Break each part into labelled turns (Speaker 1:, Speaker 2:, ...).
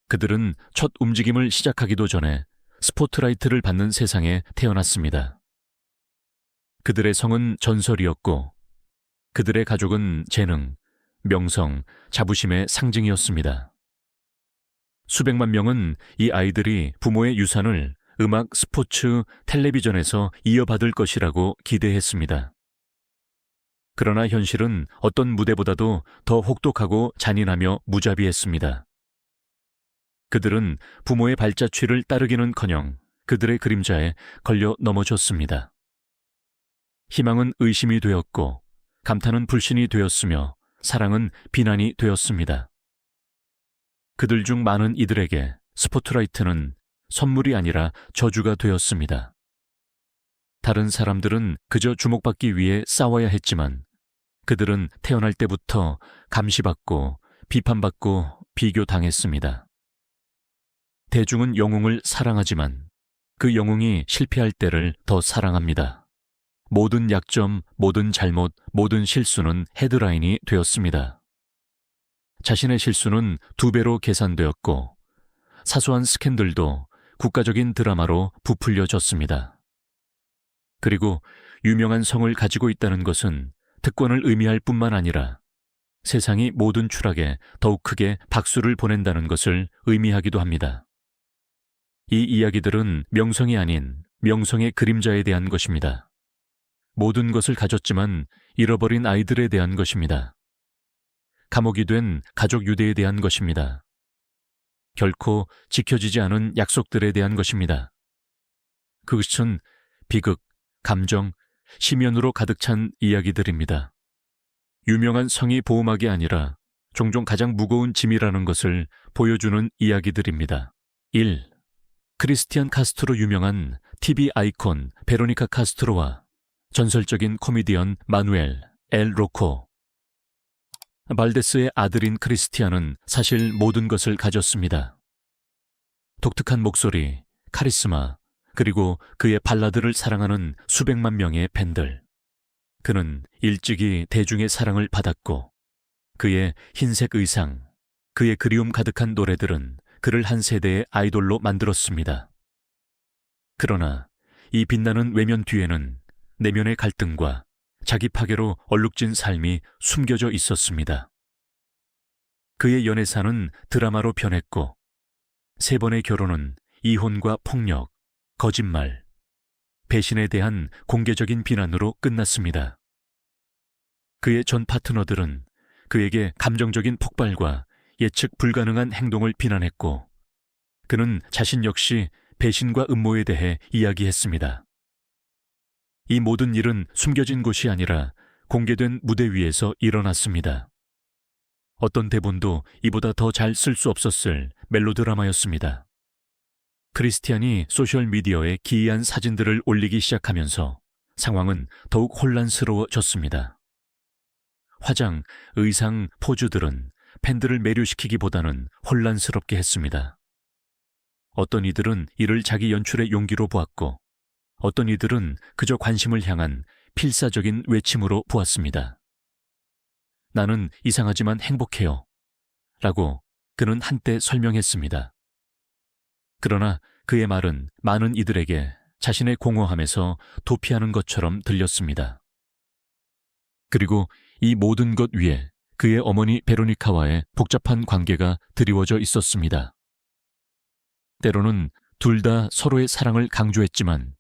Speaker 1: 그들은 첫 움직임을 시작하기도 전에 스포트라이트를 받는 세상에 태어났습니다. 그들의 성은 전설이었고 그들의 가족은 재능, 명성, 자부심의 상징이었습니다. 수백만 명은 이 아이들이 부모의 유산을 음악, 스포츠, 텔레비전에서 이어받을 것이라고 기대했습니다. 그러나 현실은 어떤 무대보다도 더 혹독하고 잔인하며 무자비했습니다. 그들은 부모의 발자취를 따르기는커녕 그들의 그림자에 걸려 넘어졌습니다. 희망은 의심이 되었고 감탄은 불신이 되었으며 사랑은 비난이 되었습니다. 그들 중 많은 이들에게 스포트라이트는 선물이 아니라 저주가 되었습니다. 다른 사람들은 그저 주목받기 위해 싸워야 했지만 그들은 태어날 때부터 감시받고 비판받고 비교당했습니다. 대중은 영웅을 사랑하지만 그 영웅이 실패할 때를 더 사랑합니다. 모든 약점, 모든 잘못, 모든 실수는 헤드라인이 되었습니다. 자신의 실수는 2배로 계산되었고 사소한 스캔들도 국가적인 드라마로 부풀려졌습니다. 그리고 유명한 성을 가지고 있다는 것은 특권을 의미할 뿐만 아니라 세상이 모든 추락에 더욱 크게 박수를 보낸다는 것을 의미하기도 합니다. 이 이야기들은 명성이 아닌 명성의 그림자에 대한 것입니다. 모든 것을 가졌지만 잃어버린 아이들에 대한 것입니다. 감옥이 된 가족 유대에 대한 것입니다. 결코 지켜지지 않은 약속들에 대한 것입니다. 그것은 비극, 감정, 심연으로 가득 찬 이야기들입니다. 유명한 성이 보호막이 아니라 종종 가장 무거운 짐이라는 것을 보여주는 이야기들입니다. 1. 크리스티안 카스트로 유명한 TV 아이콘 베로니카 카스트로와 전설적인 코미디언 마누엘 엘 로코. 발데스의 아들인 크리스티안은 사실 모든 것을 가졌습니다. 독특한 목소리, 카리스마, 그리고 그의 발라드를 사랑하는 수백만 명의 팬들. 그는 일찍이 대중의 사랑을 받았고 그의 흰색 의상, 그의 그리움 가득한 노래들은 그를 한 세대의 아이돌로 만들었습니다. 그러나 이 빛나는 외면 뒤에는 내면의 갈등과 자기 파괴로 얼룩진 삶이 숨겨져 있었습니다. 그의 연애사는 드라마로 변했고 3번의 결혼은 이혼과 폭력, 거짓말, 배신에 대한 공개적인 비난으로 끝났습니다. 그의 전 파트너들은 그에게 감정적인 폭발과 예측 불가능한 행동을 비난했고 그는 자신 역시 배신과 음모에 대해 이야기했습니다. 이 모든 일은 숨겨진 곳이 아니라 공개된 무대 위에서 일어났습니다. 어떤 대본도 이보다 더 잘 쓸 수 없었을 멜로드라마였습니다. 크리스티안이 소셜미디어에 기이한 사진들을 올리기 시작하면서 상황은 더욱 혼란스러워졌습니다. 화장, 의상, 포즈들은 팬들을 매료시키기보다는 혼란스럽게 했습니다. 어떤 이들은 이를 자기 연출의 용기로 보았고 어떤 이들은 그저 관심을 향한 필사적인 외침으로 보았습니다. 나는 이상하지만 행복해요. 라고 그는 한때 설명했습니다. 그러나 그의 말은 많은 이들에게 자신의 공허함에서 도피하는 것처럼 들렸습니다. 그리고 이 모든 것 위에 그의 어머니 베로니카와의 복잡한 관계가 드리워져 있었습니다. 때로는 둘 다 서로의 사랑을 강조했지만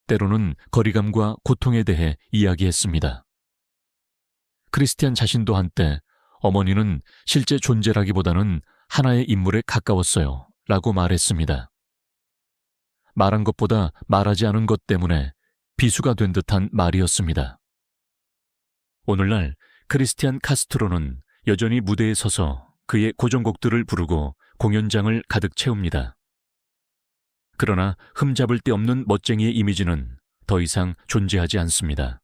Speaker 1: 때로는 거리감과 고통에 대해 이야기했습니다. 크리스티안 자신도 한때 어머니는 실제 존재라기보다는 하나의 인물에 가까웠어요 라고 말했습니다. 말한 것보다 말하지 않은 것 때문에 비수가 된 듯한 말이었습니다. 오늘날 크리스티안 카스트로는 여전히 무대에 서서 그의 고전곡들을 부르고 공연장을 가득 채웁니다. 그러나 흠잡을 데 없는 멋쟁이의 이미지는 더 이상 존재하지 않습니다.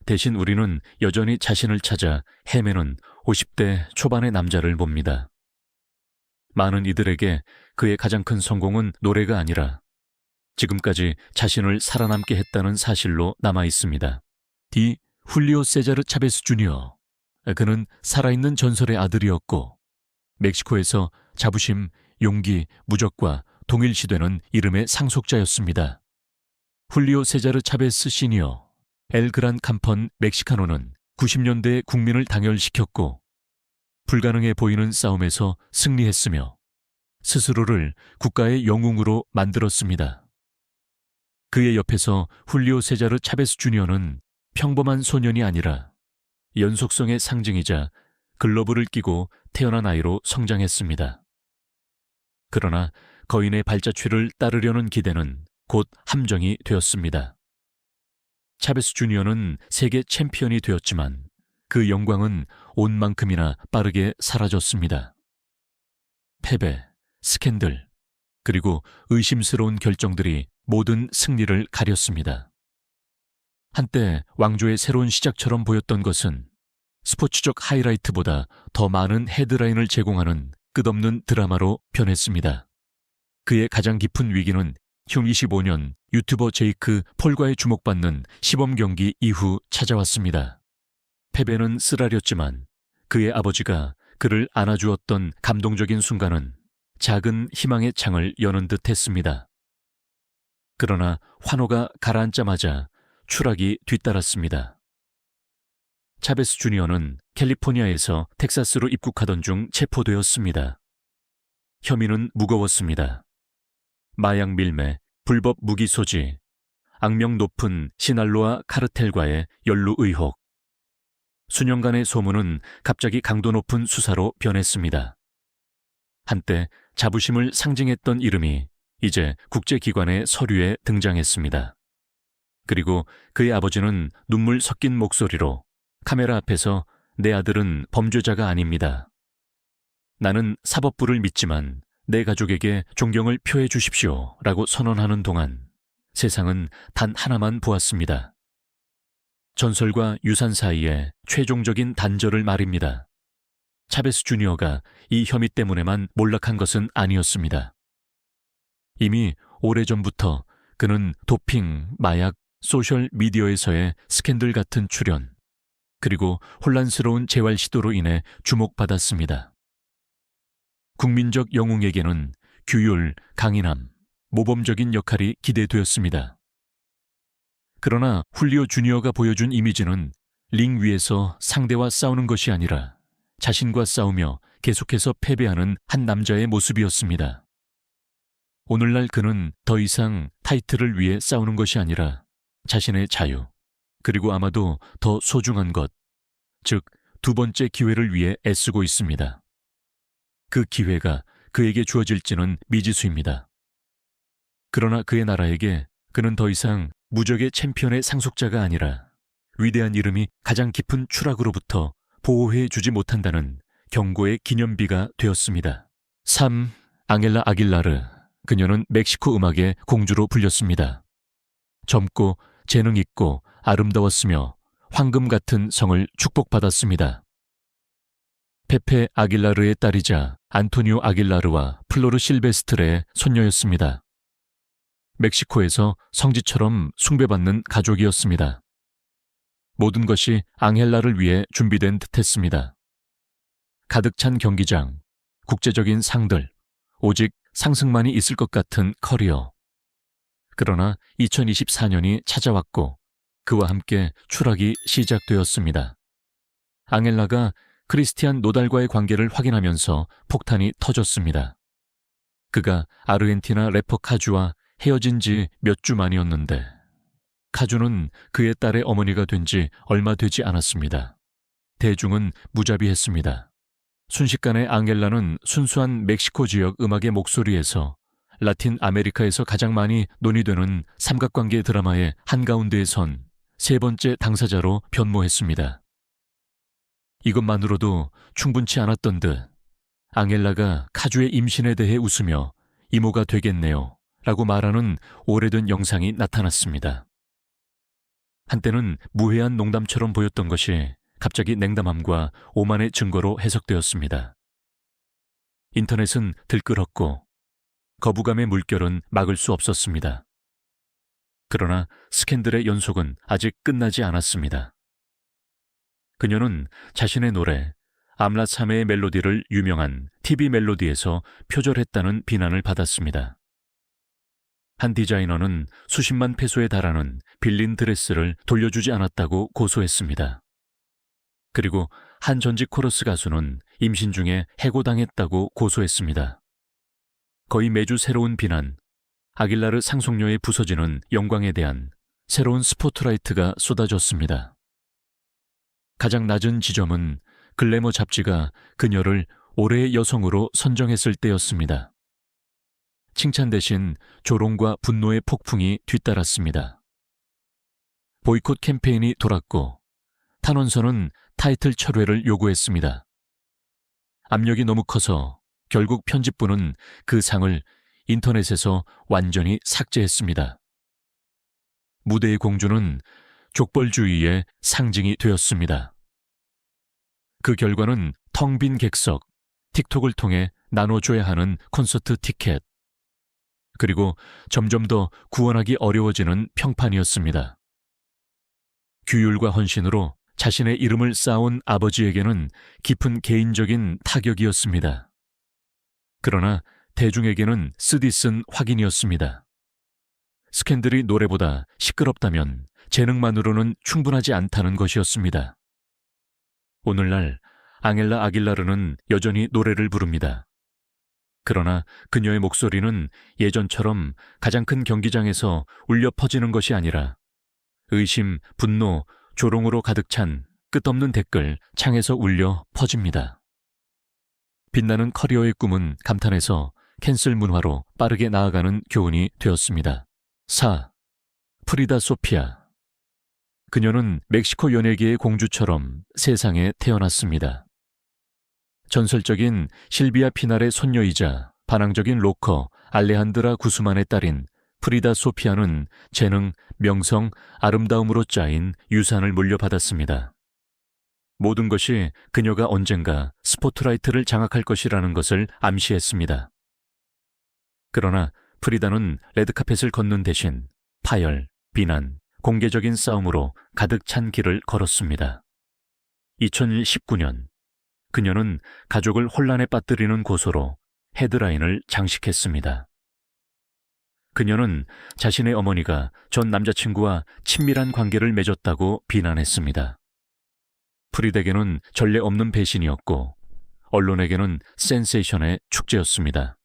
Speaker 1: 대신 우리는 여전히 자신을 찾아 헤매는 50대 초반의 남자를 봅니다. 많은 이들에게 그의 가장 큰 성공은 노래가 아니라 지금까지 자신을 살아남게 했다는 사실로 남아 있습니다. 디 훌리오 세자르 차베스 주니어. 그는 살아있는 전설의 아들이었고 멕시코에서 자부심, 용기, 무적과 동일시되는 이름의 상속자였습니다. 훌리오 세자르 차베스 시니어, 엘 그란 캄펀 멕시카노는 90년대에 국민을 당열시켰고 불가능해 보이는 싸움에서 승리했으며 스스로를 국가의 영웅으로 만들었습니다. 그의 옆에서 훌리오 세자르 차베스 주니어는 평범한 소년이 아니라 연속성의 상징이자 글러브를 끼고 태어난 아이로 성장했습니다. 그러나 거인의 발자취를 따르려는 기대는 곧 함정이 되었습니다. 차베스 주니어는 세계 챔피언이 되었지만 그 영광은 온 만큼이나 빠르게 사라졌습니다. 패배, 스캔들, 그리고 의심스러운 결정들이 모든 승리를 가렸습니다. 한때 왕조의 새로운 시작처럼 보였던 것은 스포츠적 하이라이트보다 더 많은 헤드라인을 제공하는 끝없는 드라마로 변했습니다. 그의 가장 깊은 위기는 흉 25년 유튜버 제이크 폴과의 주목받는 시범 경기 이후 찾아왔습니다. 패배는 쓰라렸지만 그의 아버지가 그를 안아주었던 감동적인 순간은 작은 희망의 창을 여는 듯 했습니다. 그러나 환호가 가라앉자마자 추락이 뒤따랐습니다. 차베스 주니어는 캘리포니아에서 텍사스로 입국하던 중 체포되었습니다. 혐의는 무거웠습니다. 마약 밀매, 불법 무기 소지, 악명 높은 시날로아 카르텔과의 연루 의혹. 수년간의 소문은 갑자기 강도 높은 수사로 변했습니다. 한때 자부심을 상징했던 이름이 이제 국제기관의 서류에 등장했습니다. 그리고 그의 아버지는 눈물 섞인 목소리로 카메라 앞에서 내 아들은 범죄자가 아닙니다. 나는 사법부를 믿지만 내 가족에게 존경을 표해 주십시오 라고 선언하는 동안 세상은 단 하나만 보았습니다. 전설과 유산 사이에 최종적인 단절을 말입니다. 차베스 주니어가 이 혐의 때문에만 몰락한 것은 아니었습니다. 이미 오래전부터 그는 도핑, 마약, 소셜 미디어에서의 스캔들 같은 출연, 그리고 혼란스러운 재활 시도로 인해 주목받았습니다. 국민적 영웅에게는 규율, 강인함, 모범적인 역할이 기대되었습니다. 그러나 훌리오 주니어가 보여준 이미지는 링 위에서 상대와 싸우는 것이 아니라 자신과 싸우며 계속해서 패배하는 한 남자의 모습이었습니다. 오늘날 그는 더 이상 타이틀을 위해 싸우는 것이 아니라 자신의 자유, 그리고 아마도 더 소중한 것, 즉 두 번째 기회를 위해 애쓰고 있습니다. 그 기회가 그에게 주어질지는 미지수입니다. 그러나 그의 나라에게 그는 더 이상 무적의 챔피언의 상속자가 아니라 위대한 이름이 가장 깊은 추락으로부터 보호해 주지 못한다는 경고의 기념비가 되었습니다. 3. 앙헬라 아길라르. 그녀는 멕시코 음악의 공주로 불렸습니다. 젊고 재능 있고 아름다웠으며 황금 같은 성을 축복받았습니다. 페페 아길라르의 딸이자 안토니오 아길라르와 플로르 실베스트레의 손녀였습니다. 멕시코에서 성지처럼 숭배받는 가족이었습니다. 모든 것이 앙헬라를 위해 준비된 듯했습니다. 가득 찬 경기장, 국제적인 상들, 오직 상승만이 있을 것 같은 커리어. 그러나 2024년이 찾아왔고 그와 함께 추락이 시작되었습니다. 앙헬라가 크리스티안 노달과의 관계를 확인하면서 폭탄이 터졌습니다. 그가 아르헨티나 래퍼 카주와 헤어진 지 몇 주 만이었는데 카주는 그의 딸의 어머니가 된 지 얼마 되지 않았습니다. 대중은 무자비했습니다. 순식간에 앙헬라는 순수한 멕시코 지역 음악의 목소리에서 라틴 아메리카에서 가장 많이 논의되는 삼각관계 드라마의 한가운데에 선 세 번째 당사자로 변모했습니다. 이것만으로도 충분치 않았던 듯 앙헬라가 카주의 임신에 대해 웃으며 이모가 되겠네요 라고 말하는 오래된 영상이 나타났습니다. 한때는 무해한 농담처럼 보였던 것이 갑자기 냉담함과 오만의 증거로 해석되었습니다. 인터넷은 들끓었고 거부감의 물결은 막을 수 없었습니다. 그러나 스캔들의 연속은 아직 끝나지 않았습니다. 그녀는 자신의 노래 암라사메의 멜로디를 유명한 TV 멜로디에서 표절했다는 비난을 받았습니다. 한 디자이너는 수십만 페소에 달하는 빌린 드레스를 돌려주지 않았다고 고소했습니다. 그리고 한 전직 코러스 가수는 임신 중에 해고당했다고 고소했습니다. 거의 매주 새로운 비난, 아길라르 상속녀의 부서지는 영광에 대한 새로운 스포트라이트가 쏟아졌습니다. 가장 낮은 지점은 글래머 잡지가 그녀를 올해의 여성으로 선정했을 때였습니다. 칭찬 대신 조롱과 분노의 폭풍이 뒤따랐습니다. 보이콧 캠페인이 돌았고 탄원서는 타이틀 철회를 요구했습니다. 압력이 너무 커서 결국 편집부는 그 상을 인터넷에서 완전히 삭제했습니다. 무대의 공주는 족벌주의의 상징이 되었습니다. 그 결과는 텅 빈 객석, 틱톡을 통해 나눠줘야 하는 콘서트 티켓, 그리고 점점 더 구원하기 어려워지는 평판이었습니다. 규율과 헌신으로 자신의 이름을 쌓아온 아버지에게는 깊은 개인적인 타격이었습니다. 그러나 대중에게는 쓰디쓴 확인이었습니다. 스캔들이 노래보다 시끄럽다면 재능만으로는 충분하지 않다는 것이었습니다. 오늘날 앙헬라 아길라르는 여전히 노래를 부릅니다. 그러나 그녀의 목소리는 예전처럼 가장 큰 경기장에서 울려 퍼지는 것이 아니라 의심, 분노, 조롱으로 가득 찬 끝없는 댓글 창에서 울려 퍼집니다. 빛나는 커리어의 꿈은 감탄에서 캔슬 문화로 빠르게 나아가는 교훈이 되었습니다. 4. 프리다 소피아. 그녀는 멕시코 연예계의 공주처럼 세상에 태어났습니다. 전설적인 실비아 피날의 손녀이자 반항적인 로커 알레한드라 구스만의 딸인 프리다 소피아는 재능, 명성, 아름다움으로 짜인 유산을 물려받았습니다. 모든 것이 그녀가 언젠가 스포트라이트를 장악할 것이라는 것을 암시했습니다. 그러나 프리다는 레드카펫을 걷는 대신 파열, 비난, 공개적인 싸움으로 가득 찬 길을 걸었습니다. 2019년 그녀는 가족을 혼란에 빠뜨리는 고소로 헤드라인을 장식했습니다. 그녀는 자신의 어머니가 전 남자친구와 친밀한 관계를 맺었다고 비난했습니다. 프리다에게는 전례 없는 배신이었고 언론에게는 센세이션의 축제였습니다.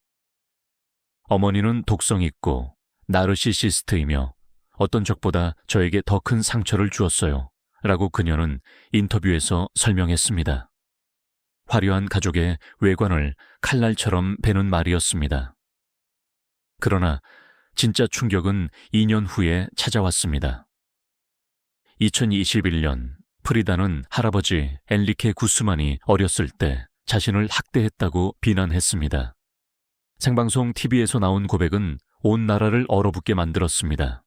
Speaker 1: 어머니는 독성 있고 나르시시스트이며 어떤 적보다 저에게 더 큰 상처를 주었어요. 라고 그녀는 인터뷰에서 설명했습니다. 화려한 가족의 외관을 칼날처럼 베는 말이었습니다. 그러나 진짜 충격은 2년 후에 찾아왔습니다. 2021년 프리다는 할아버지 엔리케 구스만이 어렸을 때 자신을 학대했다고 비난했습니다. 생방송 TV에서 나온 고백은 온 나라를 얼어붙게 만들었습니다.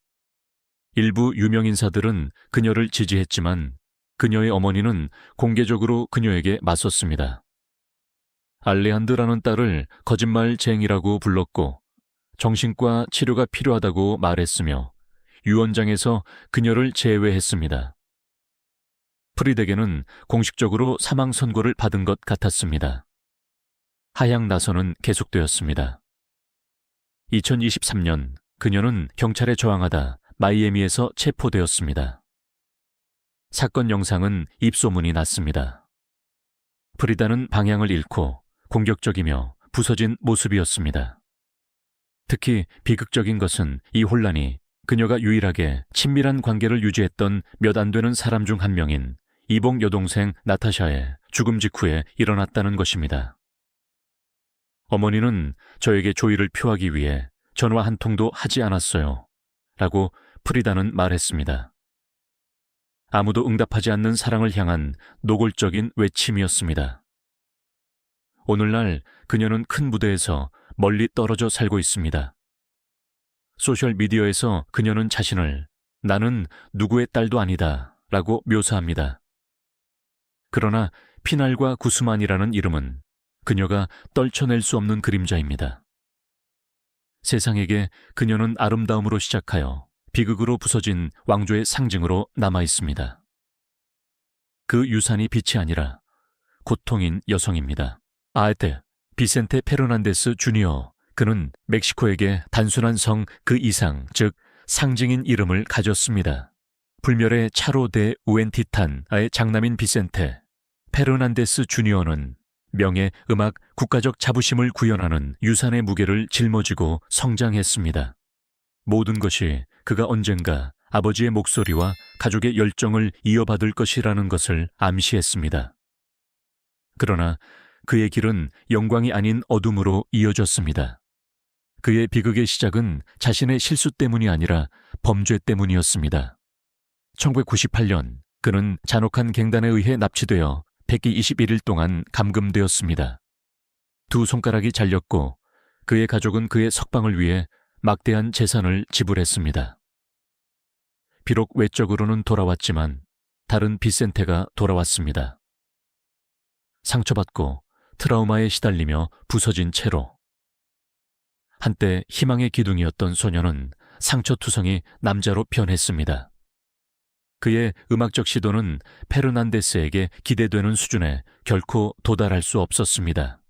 Speaker 1: 일부 유명인사들은 그녀를 지지했지만 그녀의 어머니는 공개적으로 그녀에게 맞섰습니다. 알레한드라는 딸을 거짓말쟁이라고 불렀고 정신과 치료가 필요하다고 말했으며 유언장에서 그녀를 제외했습니다. 프리다에게는 공식적으로 사망 선고를 받은 것 같았습니다. 하향 나선은 계속되었습니다. 2023년 그녀는 경찰에 저항하다 마이애미에서 체포되었습니다. 사건 영상은 입소문이 났습니다. 프리다는 방향을 잃고 공격적이며 부서진 모습이었습니다. 특히 비극적인 것은 이 혼란이 그녀가 유일하게 친밀한 관계를 유지했던 몇 안 되는 사람 중 한 명인 이복 여동생 나타샤의 죽음 직후에 일어났다는 것입니다. 어머니는 저에게 조의를 표하기 위해 전화 한 통도 하지 않았어요. 라고 프리다는 말했습니다. 아무도 응답하지 않는 사랑을 향한 노골적인 외침이었습니다. 오늘날 그녀는 큰 무대에서 멀리 떨어져 살고 있습니다. 소셜미디어에서 그녀는 자신을 나는 누구의 딸도 아니다 라고 묘사합니다. 그러나 피날과 구스만이라는 이름은 그녀가 떨쳐낼 수 없는 그림자입니다. 세상에게 그녀는 아름다움으로 시작하여 비극으로 부서진 왕조의 상징으로 남아 있습니다. 그 유산이 빛이 아니라 고통인 여성입니다. 아에테 비센테 페르난데스 주니어. 그는 멕시코에게 단순한 성 그 이상, 즉 상징인 이름을 가졌습니다. 불멸의 차로 데 우엔티탄의 장남인 비센테 페르난데스 주니어는 명예, 음악, 국가적 자부심을 구현하는 유산의 무게를 짊어지고 성장했습니다. 모든 것이 그가 언젠가 아버지의 목소리와 가족의 열정을 이어받을 것이라는 것을 암시했습니다. 그러나 그의 길은 영광이 아닌 어둠으로 이어졌습니다. 그의 비극의 시작은 자신의 실수 때문이 아니라 범죄 때문이었습니다. 1998년 그는 잔혹한 갱단에 의해 납치되어 121일 동안 감금되었습니다. 두 손가락이 잘렸고 그의 가족은 그의 석방을 위해 막대한 재산을 지불했습니다. 비록 외적으로는 돌아왔지만 다른 비센테가 돌아왔습니다. 상처받고 트라우마에 시달리며 부서진 채로 한때 희망의 기둥이었던 소녀는 상처투성이 남자로 변했습니다. 그의 음악적 시도는 페르난데스에게 기대되는 수준에 결코 도달할 수 없었습니다.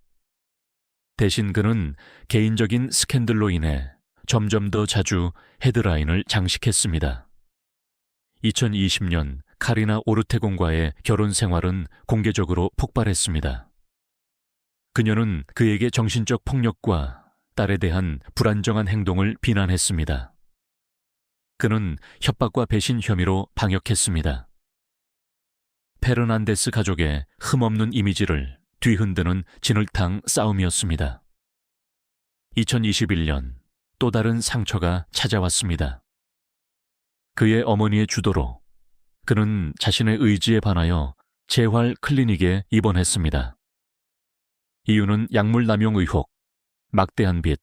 Speaker 1: 대신 그는 개인적인 스캔들로 인해 점점 더 자주 헤드라인을 장식했습니다. 2020년 카리나 오르테곤과의 결혼 생활은 공개적으로 폭발했습니다. 그녀는 그에게 정신적 폭력과 딸에 대한 불안정한 행동을 비난했습니다. 그는 협박과 배신 혐의로 방역했습니다. 페르난데스 가족의 흠없는 이미지를 뒤흔드는 진흙탕 싸움이었습니다. 2021년 또 다른 상처가 찾아왔습니다. 그의 어머니의 주도로 그는 자신의 의지에 반하여 재활 클리닉에 입원했습니다. 이유는 약물 남용 의혹, 막대한 빚,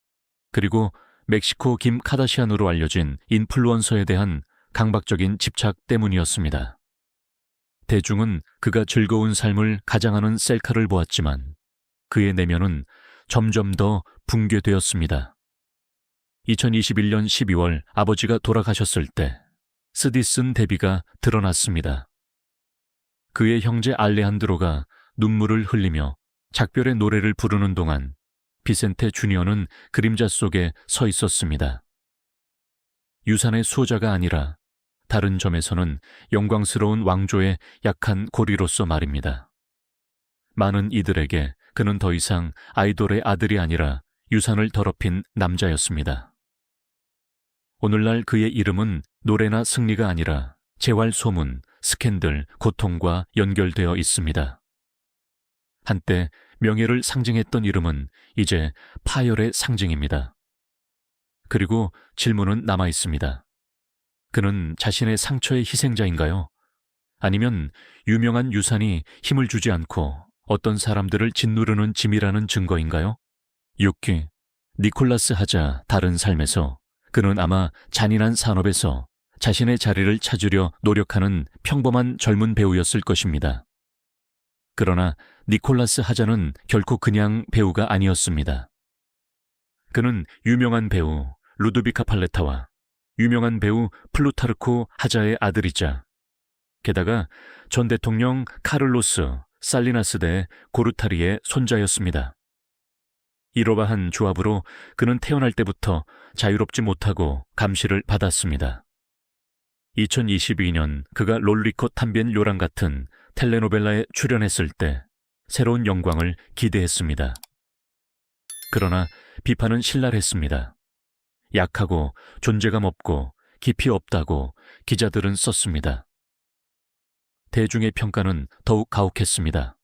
Speaker 1: 그리고 멕시코 김 카다시안으로 알려진 인플루언서에 대한 강박적인 집착 때문이었습니다. 대중은 그가 즐거운 삶을 가장하는 셀카를 보았지만 그의 내면은 점점 더 붕괴되었습니다. 2021년 12월 아버지가 돌아가셨을 때 스디슨 데비가 드러났습니다. 그의 형제 알레한드로가 눈물을 흘리며 작별의 노래를 부르는 동안 비센테 주니어는 그림자 속에 서 있었습니다. 유산의 수호자가 아니라 다른 점에서는 영광스러운 왕조의 약한 고리로서 말입니다. 많은 이들에게 그는 더 이상 아이돌의 아들이 아니라 유산을 더럽힌 남자였습니다. 오늘날 그의 이름은 노래나 승리가 아니라 재활 소문, 스캔들, 고통과 연결되어 있습니다. 한때 명예를 상징했던 이름은 이제 파열의 상징입니다. 그리고 질문은 남아 있습니다. 그는 자신의 상처의 희생자인가요? 아니면 유명한 유산이 힘을 주지 않고 어떤 사람들을 짓누르는 짐이라는 증거인가요? 6기 니콜라스 하자 다른 삶에서 그는 아마 잔인한 산업에서 자신의 자리를 찾으려 노력하는 평범한 젊은 배우였을 것입니다. 그러나 니콜라스 하자는 결코 그냥 배우가 아니었습니다. 그는 유명한 배우 루드비카 팔레타와 유명한 배우 플루타르코 하자의 아들이자 게다가 전 대통령 카를로스 살리나스 대 고르타리의 손자였습니다. 이러한 조합으로 그는 태어날 때부터 자유롭지 못하고 감시를 받았습니다. 2022년 그가 롤리코 탐비엔 요랑 같은 텔레노벨라에 출연했을 때 새로운 영광을 기대했습니다. 그러나 비판은 신랄했습니다. 약하고 존재감 없고 깊이 없다고 기자들은 썼습니다. 대중의 평가는 더욱 가혹했습니다.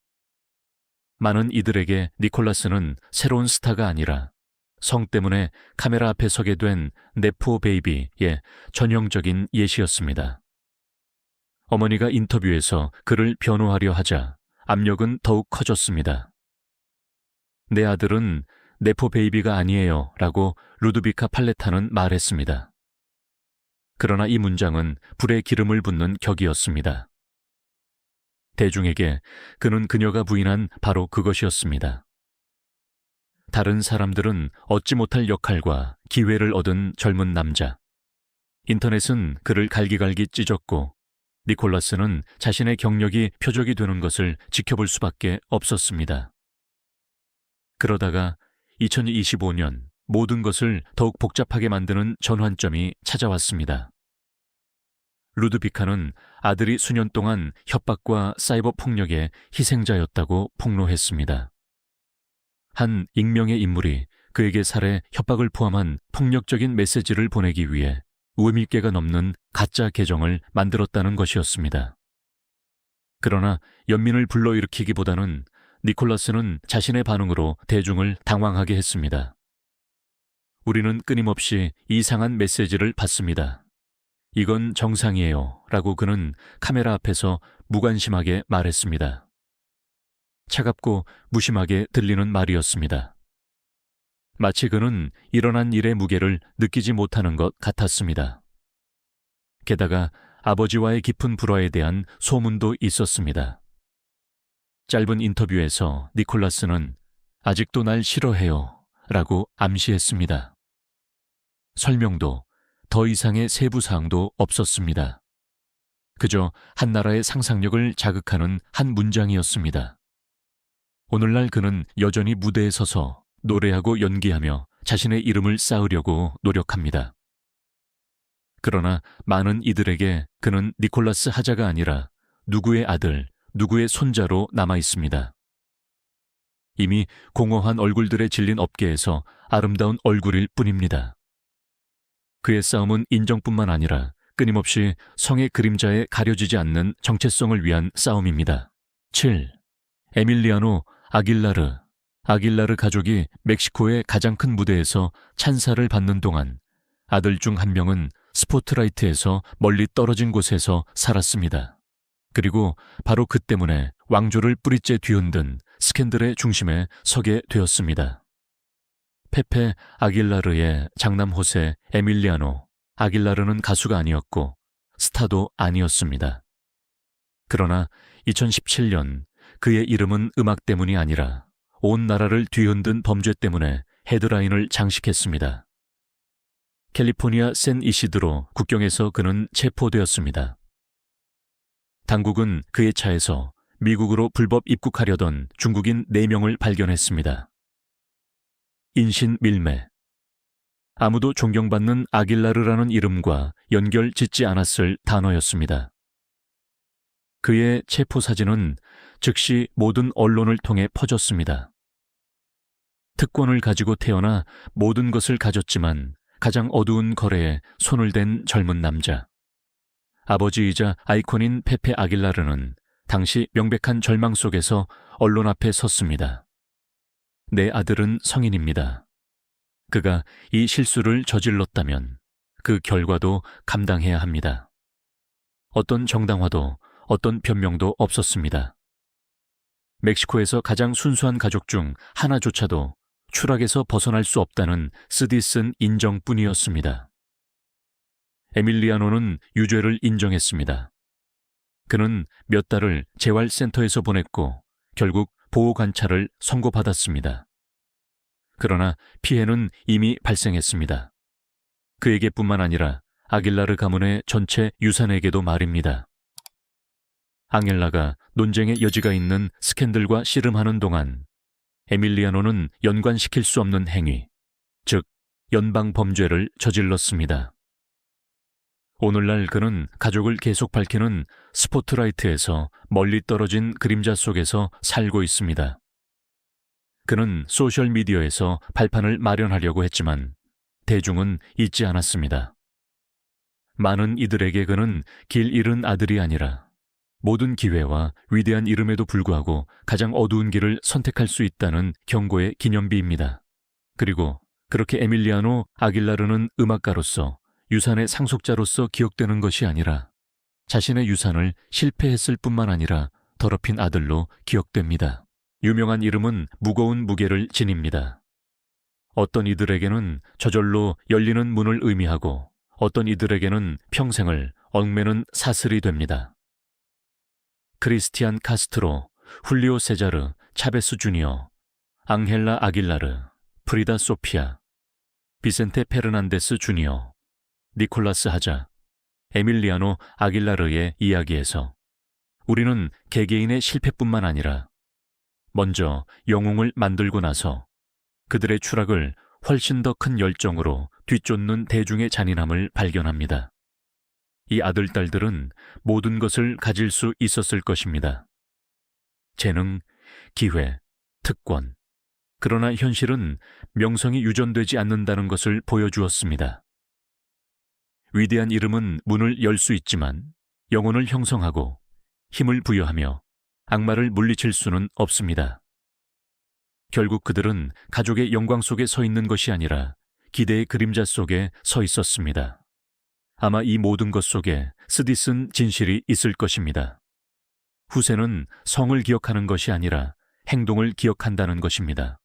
Speaker 1: 많은 이들에게 니콜라스는 새로운 스타가 아니라 성 때문에 카메라 앞에 서게 된 네포 베이비의 전형적인 예시였습니다. 어머니가 인터뷰에서 그를 변호하려 하자 압력은 더욱 커졌습니다. 내 아들은 네포 베이비가 아니에요 라고 루드비카 팔레타는 말했습니다. 그러나 이 문장은 불에 기름을 붓는 격이었습니다. 대중에게 그는 그녀가 부인한 바로 그것이었습니다. 다른 사람들은 얻지 못할 역할과 기회를 얻은 젊은 남자. 인터넷은 그를 갈기갈기 찢었고 니콜라스는 자신의 경력이 표적이 되는 것을 지켜볼 수밖에 없었습니다. 그러다가 2025년 모든 것을 더욱 복잡하게 만드는 전환점이 찾아왔습니다. 루드비카는 아들이 수년 동안 협박과 사이버 폭력의 희생자였다고 폭로했습니다. 한 익명의 인물이 그에게 살해, 협박을 포함한 폭력적인 메시지를 보내기 위해 500개가 넘는 가짜 계정을 만들었다는 것이었습니다. 그러나 연민을 불러일으키기보다는 니콜라스는 자신의 반응으로 대중을 당황하게 했습니다. 우리는 끊임없이 이상한 메시지를 받습니다. 이건 정상이에요. 라고 그는 카메라 앞에서 무관심하게 말했습니다. 차갑고 무심하게 들리는 말이었습니다. 마치 그는 일어난 일의 무게를 느끼지 못하는 것 같았습니다. 게다가 아버지와의 깊은 불화에 대한 소문도 있었습니다. 짧은 인터뷰에서 니콜라스는 아직도 날 싫어해요 라고 암시했습니다. 설명도 더 이상의 세부 사항도 없었습니다. 그저 한 나라의 상상력을 자극하는 한 문장이었습니다. 오늘날 그는 여전히 무대에 서서 노래하고 연기하며 자신의 이름을 쌓으려고 노력합니다. 그러나 많은 이들에게 그는 니콜라스 하자가 아니라 누구의 아들, 누구의 손자로 남아 있습니다. 이미 공허한 얼굴들에 질린 업계에서 아름다운 얼굴일 뿐입니다. 그의 싸움은 인정뿐만 아니라 끊임없이 성의 그림자에 가려지지 않는 정체성을 위한 싸움입니다. 7. 에밀리아노 아길라르. 아길라르 가족이 멕시코의 가장 큰 무대에서 찬사를 받는 동안 아들 중 한 명은 스포트라이트에서 멀리 떨어진 곳에서 살았습니다. 그리고 바로 그 때문에 왕조를 뿌리째 뒤흔든 스캔들의 중심에 서게 되었습니다. 페페 아길라르의 장남 호세 에밀리아노 아길라르는 가수가 아니었고 스타도 아니었습니다. 그러나 2017년 그의 이름은 음악 때문이 아니라 온 나라를 뒤흔든 범죄 때문에 헤드라인을 장식했습니다. 캘리포니아 샌 이시드로 국경에서 그는 체포되었습니다. 당국은 그의 차에서 미국으로 불법 입국하려던 중국인 4명을 발견했습니다. 인신밀매. 아무도 존경받는 아길라르라는 이름과 연결 짓지 않았을 단어였습니다. 그의 체포 사진은 즉시 모든 언론을 통해 퍼졌습니다. 특권을 가지고 태어나 모든 것을 가졌지만 가장 어두운 거래에 손을 댄 젊은 남자. 아버지이자 아이콘인 페페 아길라르는 당시 명백한 절망 속에서 언론 앞에 섰습니다. 내 아들은 성인입니다. 그가 이 실수를 저질렀다면 그 결과도 감당해야 합니다. 어떤 정당화도 어떤 변명도 없었습니다. 멕시코에서 가장 순수한 가족 중 하나조차도 추락에서 벗어날 수 없다는 쓰디쓴 인정뿐이었습니다. 에밀리아노는 유죄를 인정했습니다. 그는 몇 달을 재활센터에서 보냈고 결국 보호관찰을 선고받았습니다. 그러나 피해는 이미 발생했습니다. 그에게뿐만 아니라 아길라르 가문의 전체 유산에게도 말입니다. 앙헬라가 논쟁의 여지가 있는 스캔들과 씨름하는 동안 에밀리아노는 연관시킬 수 없는 행위, 즉 연방 범죄를 저질렀습니다. 오늘날 그는 가족을 계속 밝히는 스포트라이트에서 멀리 떨어진 그림자 속에서 살고 있습니다. 그는 소셜미디어에서 발판을 마련하려고 했지만 대중은 잊지 않았습니다. 많은 이들에게 그는 길 잃은 아들이 아니라 모든 기회와 위대한 이름에도 불구하고 가장 어두운 길을 선택할 수 있다는 경고의 기념비입니다. 그리고 그렇게 에밀리아노 아길라르는 음악가로서 유산의 상속자로서 기억되는 것이 아니라 자신의 유산을 실패했을 뿐만 아니라 더럽힌 아들로 기억됩니다. 유명한 이름은 무거운 무게를 지닙니다. 어떤 이들에게는 저절로 열리는 문을 의미하고 어떤 이들에게는 평생을 얽매는 사슬이 됩니다. 크리스티안 카스트로, 훌리오 세자르, 차베스 주니어, 앙헬라 아길라르, 프리다 소피아, 비센테 페르난데스 주니어, 니콜라스 하자, 에밀리아노 아길라르의 이야기에서 우리는 개개인의 실패뿐만 아니라 먼저 영웅을 만들고 나서 그들의 추락을 훨씬 더 큰 열정으로 뒤쫓는 대중의 잔인함을 발견합니다. 이 아들, 딸들은 모든 것을 가질 수 있었을 것입니다. 재능, 기회, 특권. 그러나 현실은 명성이 유전되지 않는다는 것을 보여주었습니다. 위대한 이름은 문을 열 수 있지만 영혼을 형성하고 힘을 부여하며 악마를 물리칠 수는 없습니다. 결국 그들은 가족의 영광 속에 서 있는 것이 아니라 기대의 그림자 속에 서 있었습니다. 아마 이 모든 것 속에 쓰디쓴 진실이 있을 것입니다. 후세는 성을 기억하는 것이 아니라 행동을 기억한다는 것입니다.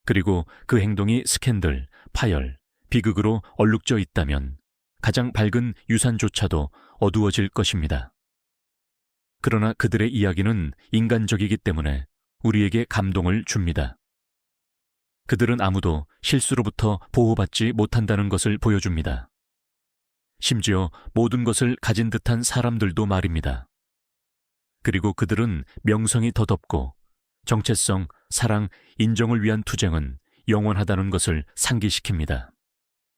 Speaker 1: 그리고 그 행동이 스캔들, 파열, 비극으로 얼룩져 있다면 가장 밝은 유산조차도 어두워질 것입니다. 그러나 그들의 이야기는 인간적이기 때문에 우리에게 감동을 줍니다. 그들은 아무도 실수로부터 보호받지 못한다는 것을 보여줍니다. 심지어 모든 것을 가진 듯한 사람들도 말입니다. 그리고 그들은 명성이 더덥고 정체성, 사랑, 인정을 위한 투쟁은 영원하다는 것을 상기시킵니다.